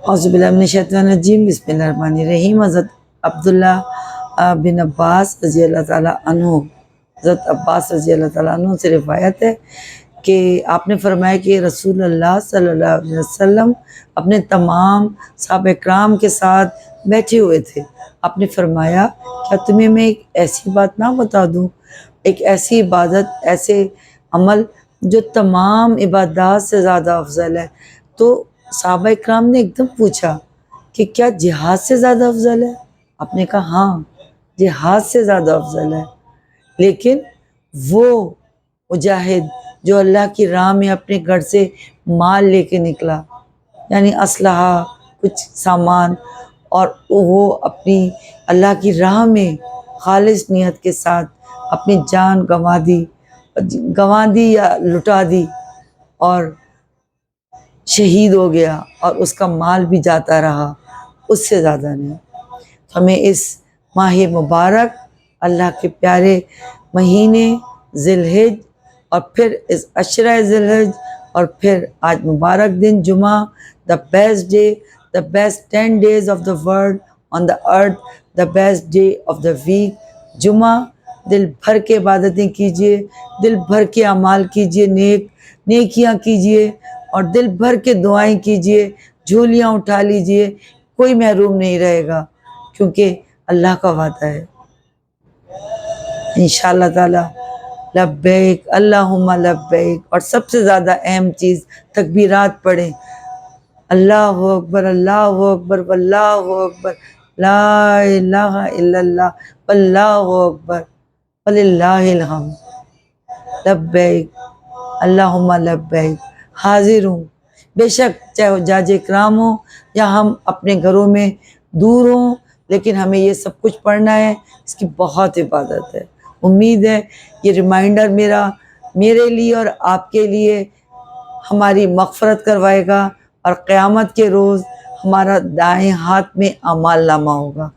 औज़ुबिल्लाहिमिनश्शैतानिर्रजीम बिस्मिल्लाहिर्रहमानिर्रहीम। हज़रत अब्दुल्ला बिन अब्बास रज़ी अल्लाह ताला अन्हु, हज़रत अब्बास रज़ी अल्लाह ताला अन्हु से रिवायत है कि आपने फरमाया कि रसूलुल्लाह सल्लल्लाहु अलैहि वसल्लम अपने तमाम सहाबा इकराम के साथ बैठे हुए थे। आपने फरमाया, क्या तुम्हें मैं एक ऐसी बात ना बता दूं, एक ऐसी इबादत, ऐसे अमल जो तमाम इबादत से ज़्यादा अफजल है। तो सहाबा इकराम ने एकदम पूछा कि क्या जिहाद से ज़्यादा अफजल है? आपने कहा हाँ, जिहाद से ज़्यादा अफजल है। लेकिन वो मुजाहिद जो अल्लाह की राह में अपने घर से माल लेके निकला, यानी असलहा, कुछ सामान, और वो अपनी अल्लाह की राह में खालिस नियत के साथ अपनी जान गंवा दी या लुटा दी और शहीद हो गया, और उसका माल भी जाता रहा, उससे ज़्यादा नहीं। हमें इस माह मुबारक, अल्लाह के प्यारे महीने ज़िलहिज, और फिर इस अशरा ज़िलहिज, और फिर आज मुबारक दिन जुमा, the best day, the best 10 days of the world on the earth, the best day of the week, जुमा। दिल भर के इबादतें कीजिए, दिल भर के अमाल कीजिए, नेकियां कीजिए, और दिल भर के दुआएं कीजिए, झोलियां उठा लीजिए, कोई महरूम नहीं रहेगा, क्योंकि अल्लाह का वादा है इंशाअल्लाह ताला। लब्बैक अल्लाहुम्मा लब्बैक। और सबसे ज़्यादा अहम चीज़, तकबीरात पढ़ें, अल्लाहु अकबर, अल्लाहु अकबर, वल्लाहु अकबर, ला इलाहा इल्लल्लाह, वल्लाहु अकबर, वलिल्लाहिल हम्द। लब्बैक अल्लाहुम्मा लब्बैक। हाजिर हूँ, बेशक चाहे वो जाजे कराम हो या हम अपने घरों में दूर हों, लेकिन हमें ये सब कुछ पढ़ना है, इसकी बहुत इबादत है। उम्मीद है ये रिमाइंडर मेरे लिए और आपके लिए हमारी मग़फ़रत करवाएगा, और क़यामत के रोज़ हमारा दाएं हाथ में अमाल नामा होगा।